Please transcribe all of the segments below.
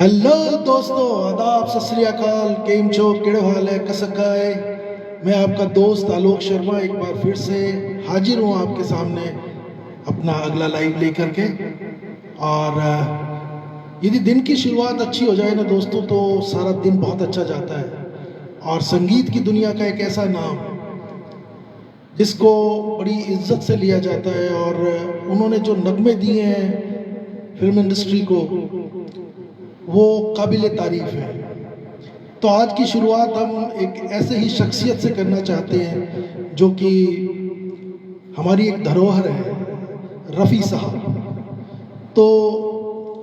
Hello दोस्तों, आदाब, सत श्री अकाल, केम छो, केड़ो हाल है, कसका है। मैं आपका दोस्त आलोक शर्मा एक बार फिर से हाजिर हूँ आपके सामने अपना अगला लाइव लेकर के। और यदि दिन की शुरुआत अच्छी हो जाए ना दोस्तों, तो सारा दिन बहुत अच्छा जाता है। और संगीत की दुनिया का एक ऐसा नाम जिसको बड़ी इज्जत से लिया जाता है, और उन्होंने जो नगमे दिए हैं फिल्म इंडस्ट्री को, वो काबिल तारीफ है। तो आज की शुरुआत हम एक ऐसे ही शख्सियत से करना चाहते हैं जो कि हमारी एक धरोहर है, रफ़ी साहब। तो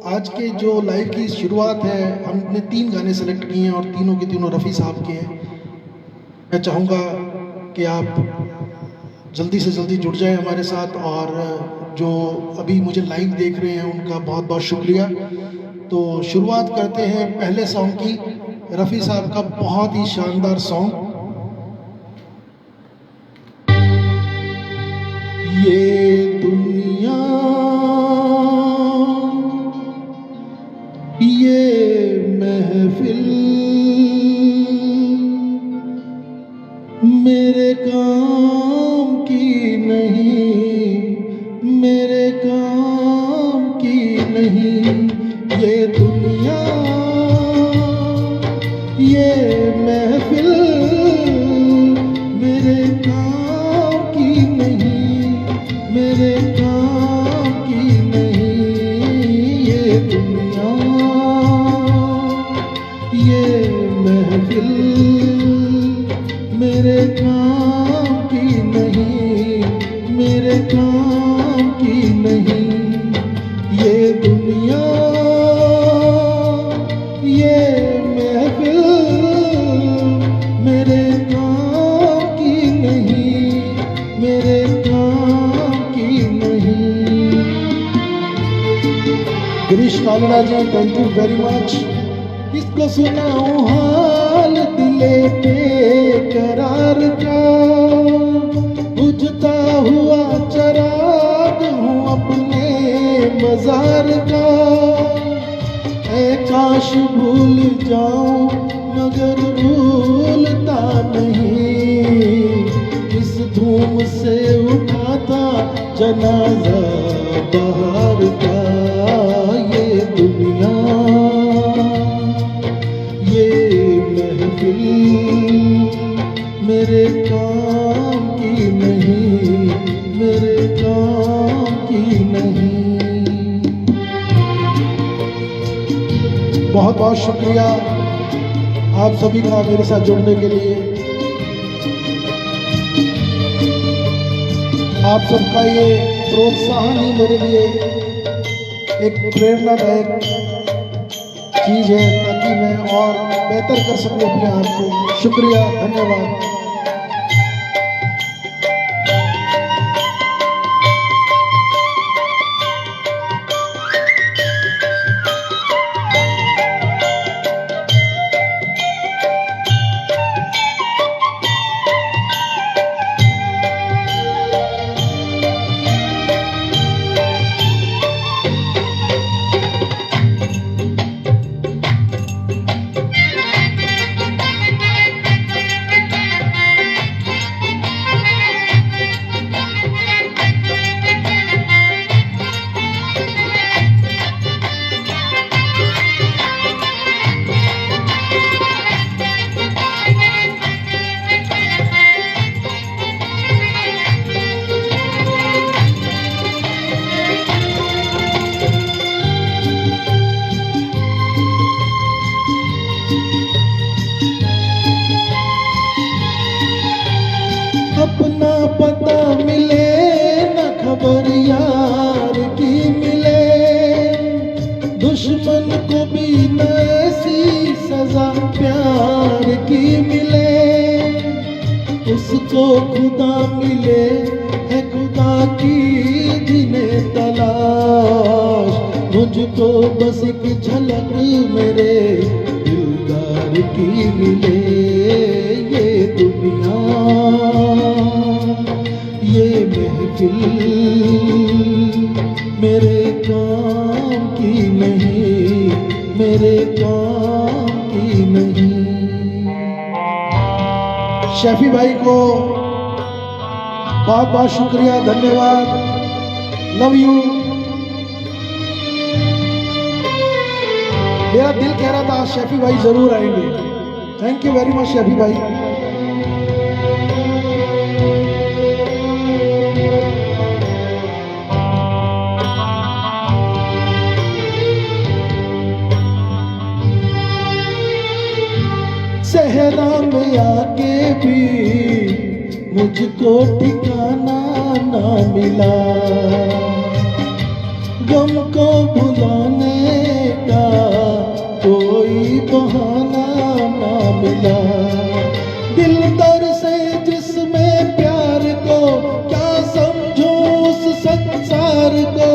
आज के जो लाइव की शुरुआत है, हमने 3 गाने सेलेक्ट किए हैं और तीनों के तीनों रफ़ी साहब के हैं। मैं चाहूँगा कि आप जल्दी से जल्दी जुड़ जाएं हमारे साथ, और जो अभी मुझे लाइव देख रहे हैं उनका बहुत बहुत शुक्रिया। तो शुरुआत करते हैं पहले सॉन्ग की, रफ़ी साहब का बहुत ही शानदार सॉन्ग, ये दुनिया ये महफिल मेरे काम की नहीं, मेरे काम की नहीं। ये दुनिया ये महफिल मेरे काम की नहीं, मेरे काम की नहीं। ये दुनिया ये महफिल मेरे काम की नहीं, मेरे काम की नहीं। ये दुनिया ये महफिल मेरे काम की नहीं, मेरे काम की नहीं। गिरीश कालड़ा जी, थैंक यू वेरी मच। इसको सुनाऊं हाल दिले पे करार का, बुझता हुआ चराग हूँ अपने मजार का। ऐ काश भूल जाऊं मगर भूलता नहीं, इस धूम से उठाता जनाजा बहार का। ये दुनिया ये महफिल मेरे काम की नहीं, मेरे काम की नहीं। बहुत बहुत शुक्रिया आप सभी का मेरे साथ जुड़ने के लिए। आप सबका ये प्रोत्साहन ही मेरे लिए एक प्रेरणादायक चीज़ है, ताकि मैं और बेहतर कर सकूं अपने आप को। शुक्रिया, धन्यवाद। अपना पता मिले न खबर यार की मिले, दुश्मन को भी न ऐसी सजा प्यार की मिले। उसको खुदा मिले है खुदा की जिन्हें तलाश, मुझको बस एक झलक मेरे दिलदार की मिले। ये दुनिया ये महफिल मेरे काम की नहीं, मेरे काम की नहीं। शफी भाई को बहुत बहुत शुक्रिया, धन्यवाद, लव यू। मेरा दिल कह रहा था शफी भाई जरूर आएंगे। Thank you very much Shafi भाई। सहरा में आके भी मुझको ठिकाना ना मिला, गम को भुलाने का कोई बहाना ना मिला। दिल दर से जिसमें प्यार को क्या समझो उस संसार को,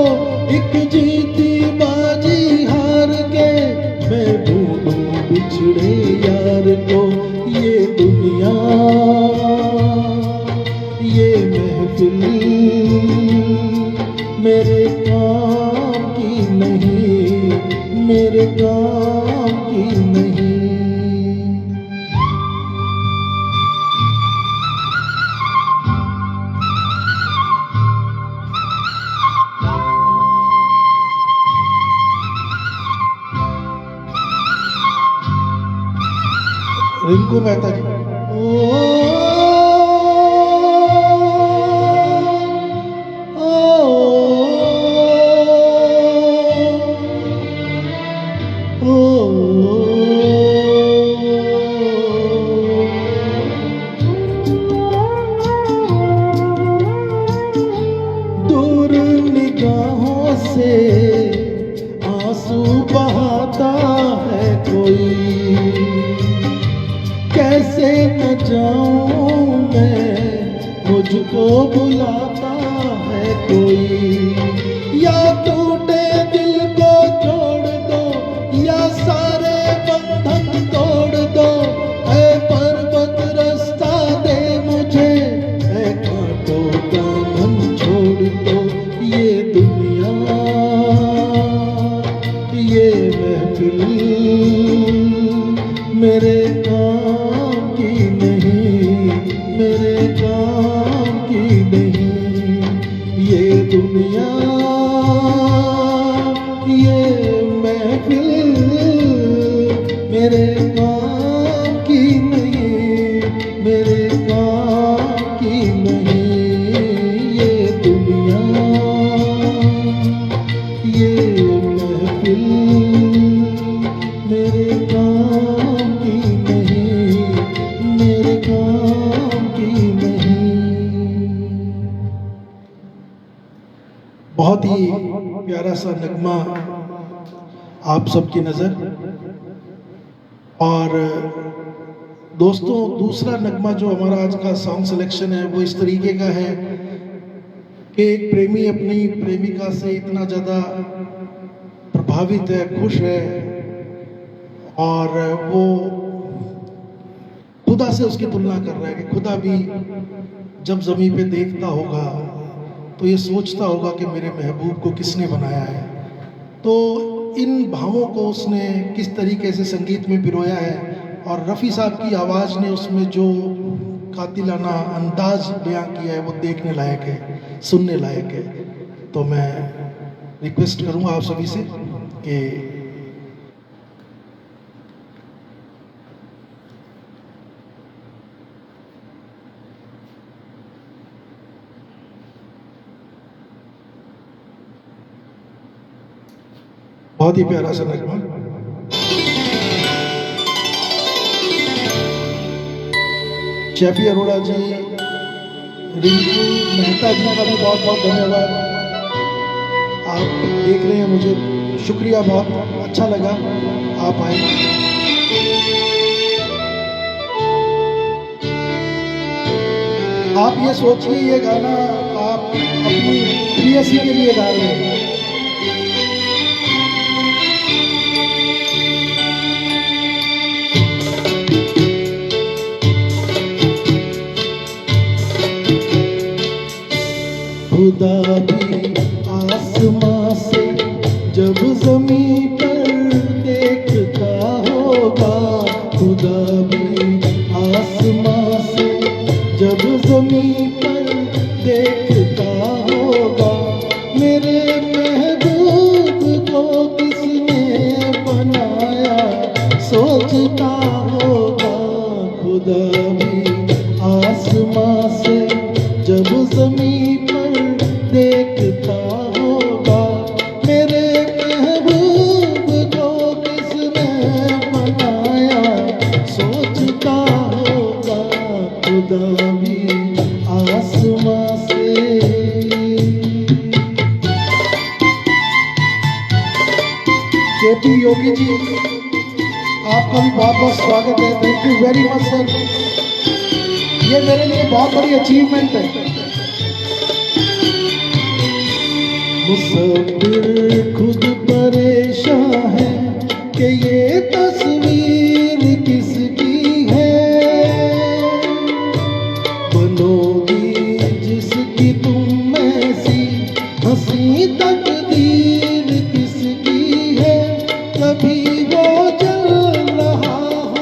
एक जीती बाजी हार के मैं ढूंढूं बिछड़े यार को। ये दुनिया ये महफिल मेरे काम की नहीं, मेरे काम की नहीं। रिंकू मेहता जी। दूर निगाहों से आंसू बहाता है कोई, कैसे न जाऊं मैं, मुझको बुलाता है कोई। या टूटे दिल को जोड़ दो या सारे बंधन तोड़ दो, ऐ पर्वत रास्ता दे मुझे, ऐ कांटों का मन छोड़ दो। ये दुनिया ये महफिल मेरे काम की नहीं, मेरे काम की नहीं। ये दुनिया ये महफिल मेरे काम की नहीं, मेरे काम की नहीं। ये दुनिया ये महफिल मेरे काम की नहीं, मेरे काम की नहीं। बहुत ही प्यारा सा नगमा आप सबकी नज़र। और दोस्तों दूसरा नगमा जो हमारा आज का सॉन्ग सिलेक्शन है वो इस तरीके का है कि एक प्रेमी अपनी प्रेमिका से इतना ज़्यादा प्रभावित है, खुश है, और वो खुदा से उसकी तुलना कर रहा है कि खुदा भी जब ज़मीन पे देखता होगा तो ये सोचता होगा कि मेरे महबूब को किसने बनाया है। तो इन भावों को उसने किस तरीके से संगीत में पिरोया है, और रफ़ी साहब की आवाज़ ने उसमें जो कातिलाना अंदाज बयां किया है वो देखने लायक है, सुनने लायक है। तो मैं रिक्वेस्ट करूँगा आप सभी से कि बहुत ही प्यारा सा नगमा। शफी अरोड़ा जी, रिंकू मेहता जी का भी बहुत बहुत धन्यवाद। आप देख रहे हैं, मुझे शुक्रिया, बहुत अच्छा लगा आप आए। आप ये सोचिए ये गाना आप अपनी प्रियसी के लिए गा रहे हैं। खुदा भी आसमां से जब ज़मीं पर देख बनाया, सोचता होगा खुदा भी आसमां से जब ज़मीं पर देखता होगा, मेरे महबूब को किसने बनाया, सोचता होगा खुदा भी आसमां से। केपी योगी जी, आपका भी बहुत बहुत स्वागत है। Thank you very much sir, ये मेरे लिए बहुत बड़ी अचीवमेंट है। मुसब्बिर खुद परेशान है कि ये तस्वीर किसकी है, बनोगी जिसकी तुम ऐसी हंसी तकदीर किसकी है, कभी वो जल रहा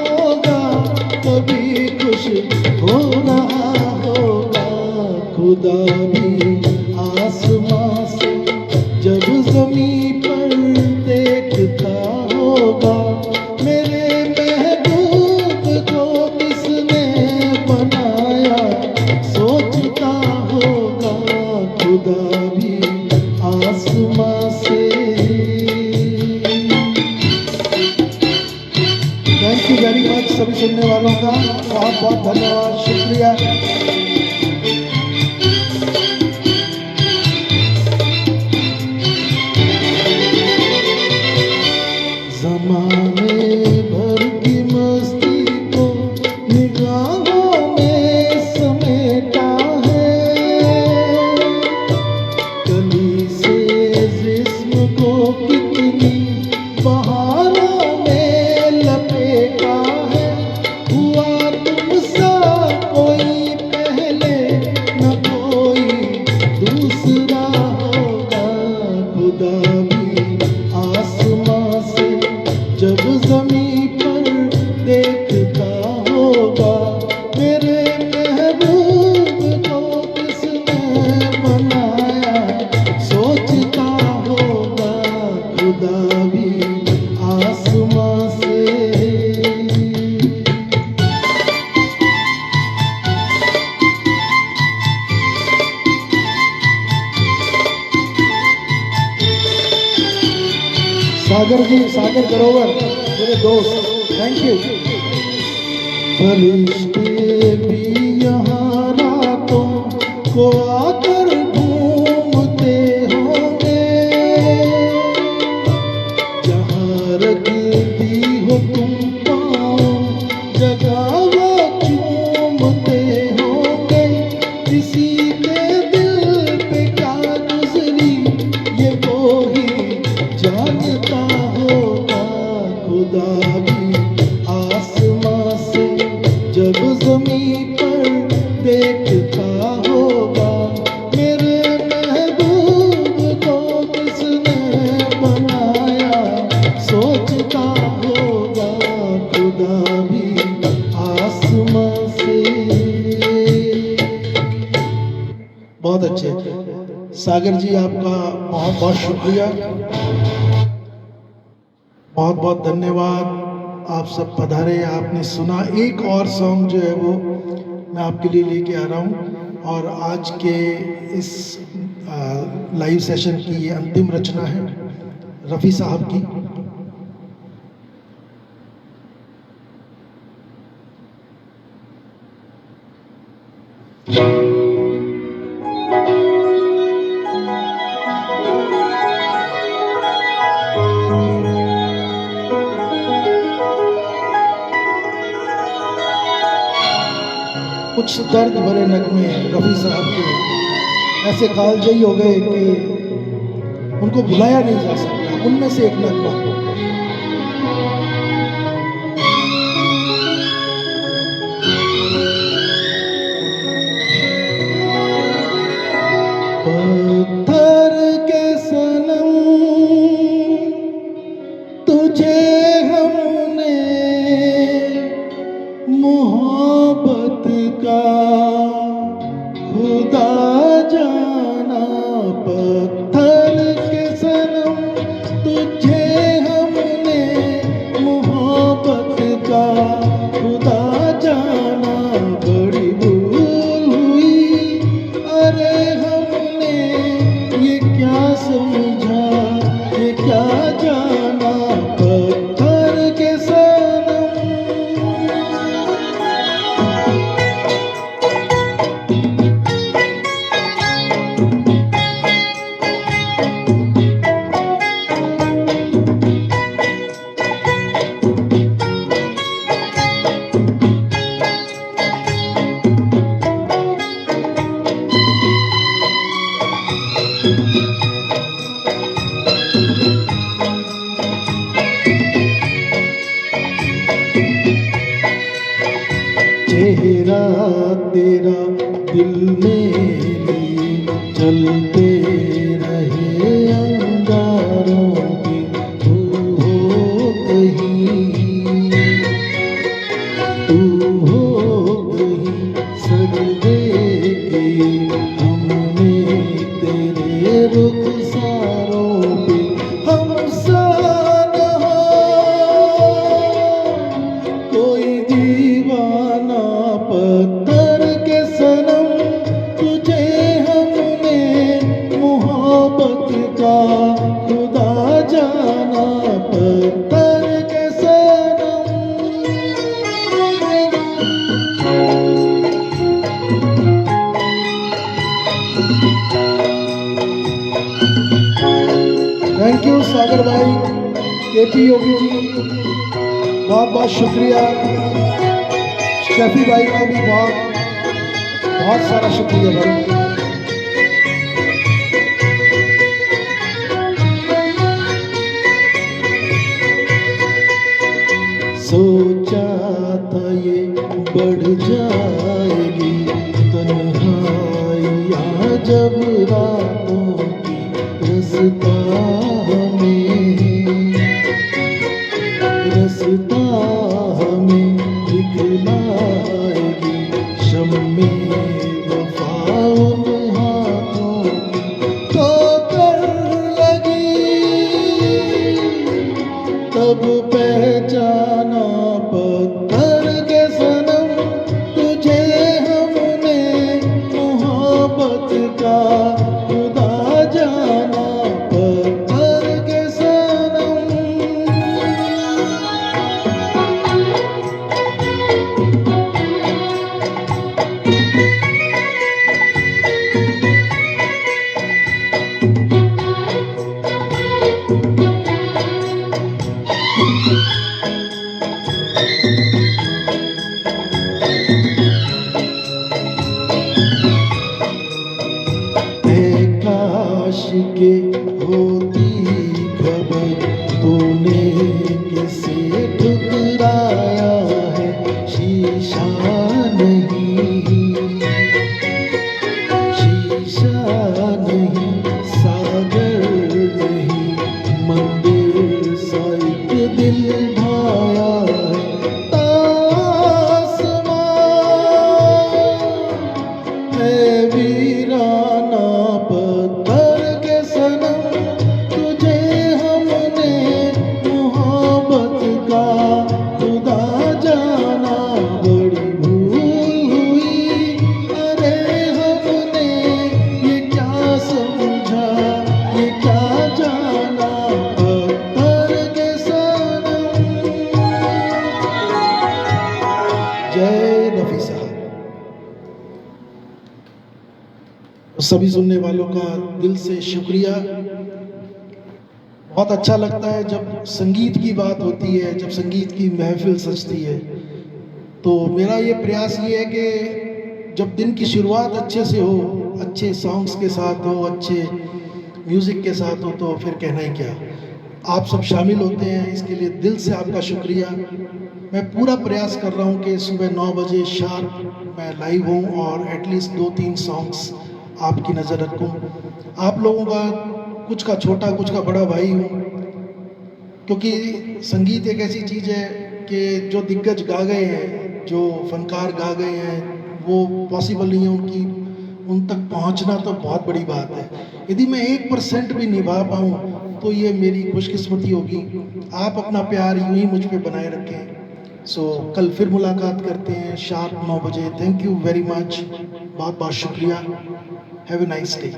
होगा, कभी खुश हो रहा होगा, खुदा भी आसमां से जब ज़मीं पर देखता होगा, मेरे महबूब को किसने बनाया, सोचता होगा खुदा भी आसमां से। थैंक यू वेरी मच सभी सुनने वालों का बहुत बहुत धन्यवाद, शुक्रिया। ज़माने भर की मस्ती को निगाहों में समेटा है, कली से जिस्म को कितनी बहारों में लपेटा है, हुआ तुमसा कोई पहले न कोई दूसरा होगा, खुदा भी आसमां से जब ज़मीं पर देखता होगा, मेरे महबूब को किसने बनाया, सोचता होगा खुदा भी आसमां से। सागर जी, सागर ग्रोवर मेरे दोस्त, थैंक यू। फरिश्ते भी यहाँ रातों को आकर घूमते होंगे, जहाँ रखती हो तुम पाँव जगह वो चूमते होंगे, किसी के दिल पे क्या गुजरी ये वो ही जानता होगा, खुदा भी आसमां से जब ज़मीं पर देखता होगा, मेरे महबूब को किसने बनाया, सोचता होगा खुदा भी आसमां से। बहुत अच्छे सागर जी, आपका बहुत बहुत शुक्रिया, बहुत बहुत धन्यवाद। आप सब पधारे, आपने सुना। एक और सॉन्ग जो है वो मैं आपके लिए लेके आ रहा हूँ, और आज के इस लाइव सेशन की ये अंतिम रचना है रफ़ी साहब की। कुछ दर्द भरे नगमे रफ़ी साहब के ऐसे कालजयी हो गए कि उनको भुलाया नहीं जा सकता। उनमें से एक नगमा पत्थर के सनम तुझे हमने मोहब्बत का खुदा जाना। पत्थर के सनम तुझे हमने चलने लिए चलते रहे अंगारों पे, तू हो कहीं, तू हो कहीं सजदे के हमने तेरे रुखसारों पे। हम सा न हो कोई दीवाना पत्थर के सनम, तुझे हमने मोहब्बत का खुदा जाना पत्थर के सनम। थैंक यू सागर भाई, केपी योगी जी, बहुत बहुत शुक्रिया। शफी भाई का भी बहुत बहुत सारा शुक्रिया भाई। सोचा था ये बढ़ जाएगी तन्हाइयाँ जब रातों की रस्ता हमें दिखलाएगी शम्मे वफा उन हाथों की ठोकर लगी, तब पहचाना पत्थर के सनम, तुझे हमने मोहब्बत का खुदा जाना पत्थर के सनम। काश के होती खबर तूने किसे ठुकराया है, शीशा नहीं, शीशा नहीं, सागर नहीं, मंदिर सा एक दिल ढाया है, तासमां है वीराना पत्थर के सनम, तुझे हमने मोहब्बत का खुदा जाना बड़ी भूल हुई। अरे हमने ये क्या समझा, ये क्या जाना पत्थर के सनम। जय नफी साहब। सभी सुनने वालों का दिल से शुक्रिया। बहुत अच्छा लगता है जब संगीत की बात होती है, जब संगीत की महफिल सजती है। तो मेरा ये प्रयास ये है कि जब दिन की शुरुआत अच्छे से हो, अच्छे सॉन्ग्स के साथ हो, अच्छे म्यूज़िक के साथ हो, तो फिर कहना ही क्या। आप सब शामिल होते हैं, इसके लिए दिल से आपका शुक्रिया। मैं पूरा प्रयास कर रहा हूँ कि सुबह 9 बजे शार्प मैं लाइव हूँ और एटलीस्ट 2-3 सॉन्ग्स आपकी नज़र रखूं। आप लोगों का कुछ का छोटा कुछ का बड़ा भाई हूँ, क्योंकि संगीत एक ऐसी चीज़ है कि जो दिग्गज गा गए हैं, जो फनकार गा गए हैं, वो पॉसिबल नहीं है उन तक पहुँचना, तो बहुत बड़ी बात है। यदि मैं 1% भी निभा पाऊँ तो ये मेरी खुशकिस्मती होगी। आप अपना प्यार यूं ही मुझ पे बनाए रखें। सो कल फिर मुलाकात करते हैं शार्प 9 बजे। थैंक यू वेरी मच, बहुत बहुत शुक्रिया। Have a nice day.